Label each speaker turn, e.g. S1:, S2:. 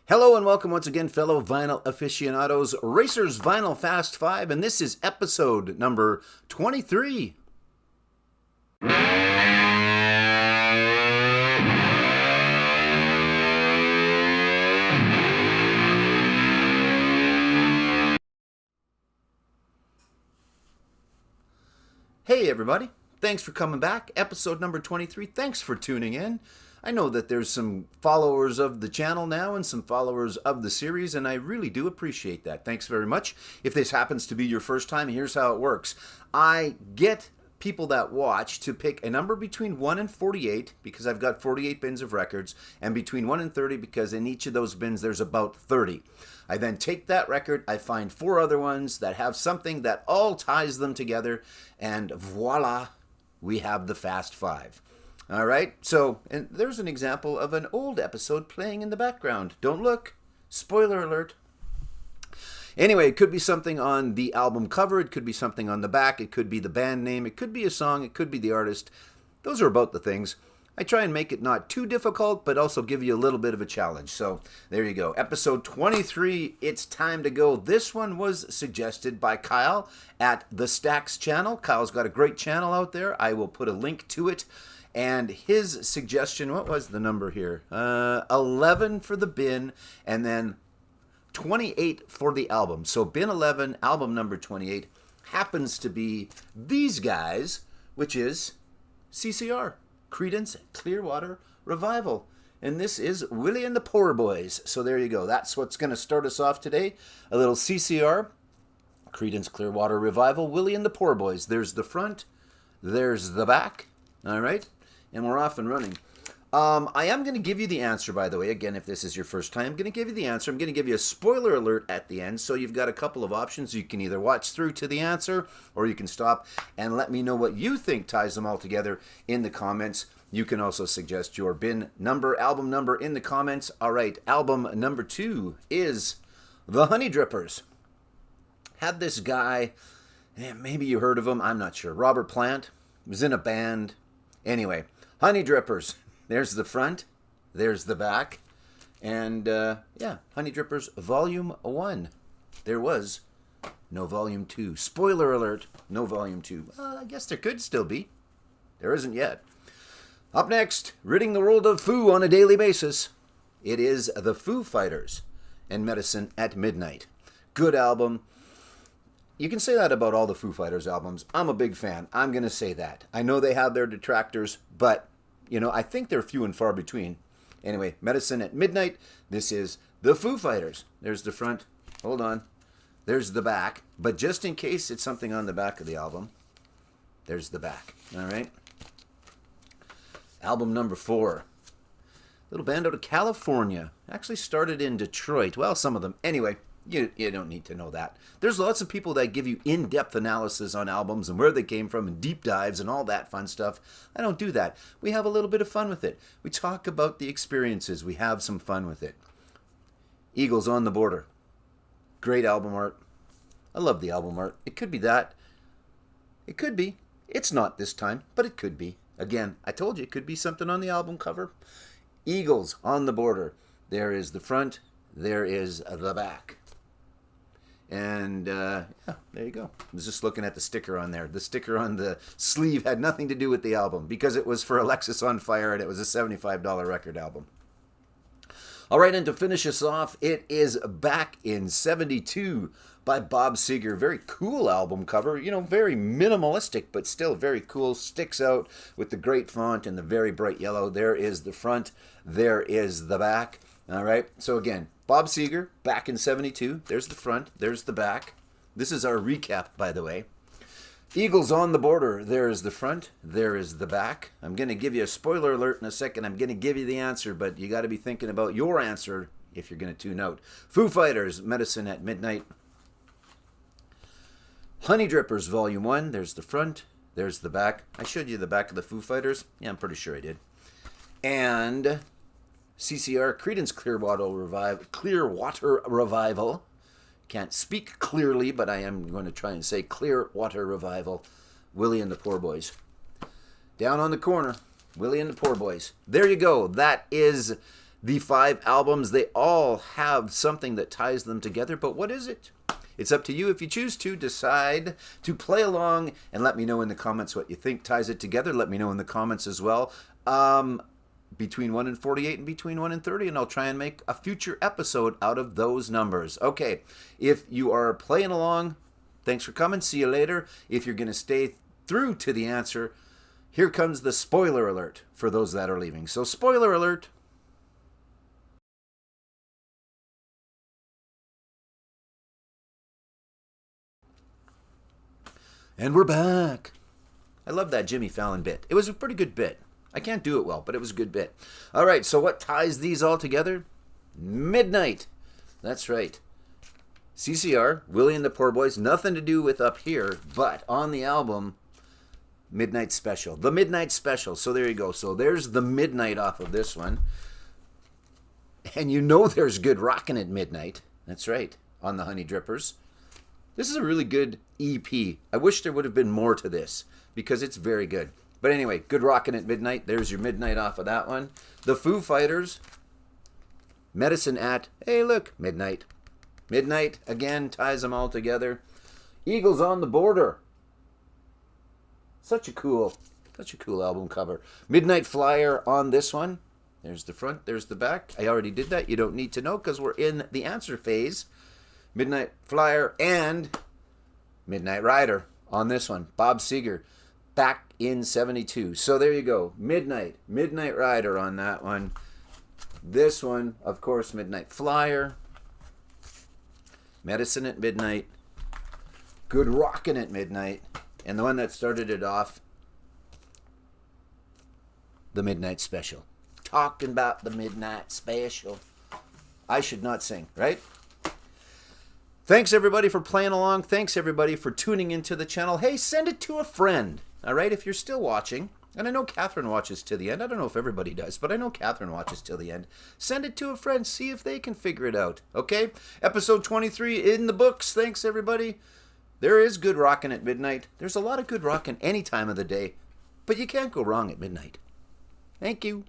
S1: Hello and welcome once again, fellow vinyl aficionados, Racers Vinyl Fast 5, and this is episode number 23. Hey everybody, thanks for coming back. Episode number 23. Thanks for tuning in. I know that there's some followers of the channel now and some followers of the series, and I really do appreciate that. Thanks very much. If this happens to be your first time, here's how it works. I get people that watch to pick a number between 1 and 48, because I've got 48 bins of records, and between 1 and 30, because in each of those bins there's about 30. I then take that record, I find 4 other ones that have something that all ties them together, and voila, we have the Fast 5. All right, so and there's an example of an old episode playing in the background. Don't look. Spoiler alert. Anyway, it could be something on the album cover. It could be something on the back. It could be the band name. It could be a song. It could be the artist. Those are about the things. I try and make it not too difficult, but also give you a little bit of a challenge. So there you go. Episode 23, it's time to go. This one was suggested by Kyle at the Stacks channel. Kyle's got a great channel out there. I will put a link to it. And his suggestion, what was the number here? 11 for the bin, and then 28 for the album. So bin 11, album number 28, happens to be these guys, which is CCR, Creedence Clearwater Revival. And this is Willie and the Poor Boys. So there you go. That's what's going to start us off today. A little CCR, Creedence Clearwater Revival, Willie and the Poor Boys. There's the front, there's the back. All right. And we're off and running. I am going to give you the answer, by the way. Again, if this is your first time, I'm going to give you the answer. I'm going to give you a spoiler alert at the end, so you've got a couple of options. You can either watch through to the answer, or you can stop and let me know what you think ties them all together in the comments. You can also suggest your bin number, album number in the comments. All right, album number 2 is The Honey Drippers. Had this guy, maybe you heard of him, I'm not sure. Robert Plant was in a band. Anyway, Honey Drippers. There's the front. There's the back. And, yeah, Honey Drippers Volume 1. There was no Volume 2. Spoiler alert, no Volume 2. I guess there could still be. There isn't yet. Up next, ridding the world of Foo on a daily basis. It is the Foo Fighters and Medicine at Midnight. Good album. You can say that about all the Foo Fighters albums. I'm a big fan. I'm going to say that. I know they have their detractors, but, you know, I think they're few and far between. Anyway, Medicine at Midnight. This is the Foo Fighters. There's the front. Hold on. There's the back. But just in case it's something on the back of the album, there's the back. All right? Album number 4. Little band out of California. Actually started in Detroit. Well, some of them. Anyway. You don't need to know that. There's lots of people that give you in-depth analysis on albums and where they came from and deep dives and all that fun stuff. I don't do that. We have a little bit of fun with it. We talk about the experiences. We have some fun with it. Eagles on the Border. Great album art. I love the album art. It could be that. It could be. It's not this time, but it could be. Again, I told you it could be something on the album cover. Eagles on the Border. There is the front. There is the back. And, yeah, there you go. I was just looking at the sticker on there. The sticker on the sleeve had nothing to do with the album because it was for Alexis on Fire and it was a $75 record album. All right, and to finish us off, it is Back in 72 by Bob Seger. Very cool album cover. You know, very minimalistic, but still very cool. Sticks out with the great font and the very bright yellow. There is the front. There is the back. All right, so again, Bob Seger, Back in 72. There's the front. There's the back. This is our recap, by the way. Eagles on the Border. There is the front. There is the back. I'm going to give you a spoiler alert in a second. I'm going to give you the answer, but you got to be thinking about your answer if you're going to tune out. Foo Fighters, Medicine at Midnight. Honey Drippers, Volume 1. There's the front. There's the back. I showed you the back of the Foo Fighters. Yeah, I'm pretty sure I did. And CCR, Creedence Clearwater Revival. Can't speak clearly, but I am going to try and say Clearwater Revival. Willie and the Poor Boys. Down on the corner, Willie and the Poor Boys. There you go. That is The 5 albums, they all have something that ties them together, but what is it? It's up to you if you choose to decide to play along and let me know in the comments what you think ties it together. Let me know in the comments as well. Between 1 and 48 and between 1 and 30, and I'll try and make a future episode out of those numbers. Okay, if you are playing along, thanks for coming. See you later. If you're going to stay through to the answer, here comes the spoiler alert for those that are leaving. So spoiler alert. And we're back. I love that Jimmy Fallon bit. It was a pretty good bit. I can't do it well, but it was a good bit. All right, so what ties these all together? Midnight. That's right. CCR, Willie and the Poor Boys, nothing to do with Up Here, but on the album, Midnight Special. The Midnight Special. So there you go. So there's the Midnight off of this one. And you know there's good rockin' at midnight. That's right, on the Honey Drippers. This is a really good EP. I wish there would have been more to this because it's very good. But anyway, good rockin' at midnight. There's your Midnight off of that one. The Foo Fighters, Medicine at, hey look, Midnight. Midnight, again, ties them all together. Eagles on the Border. Such a cool album cover. Midnight Flyer on this one. There's the front, there's the back. I already did that. You don't need to know because we're in the answer phase. Midnight Flyer and Midnight Rider on this one. Bob Seger, back in 72. So there you go. Midnight Rider on that one. This one, of course, Midnight Flyer. Medicine at Midnight. Good Rockin' at Midnight. And the one that started it off, the Midnight Special. Talking about the Midnight Special. I should not sing, right? Thanks, everybody, for playing along. Thanks, everybody, for tuning into the channel. Hey, send it to a friend, all right, if you're still watching. And I know Catherine watches to the end. I don't know if everybody does, but I know Catherine watches till the end. Send it to a friend. See if they can figure it out, okay? Episode 23 in the books. Thanks, everybody. There is good rockin' at midnight. There's a lot of good rockin' any time of the day, but you can't go wrong at midnight. Thank you.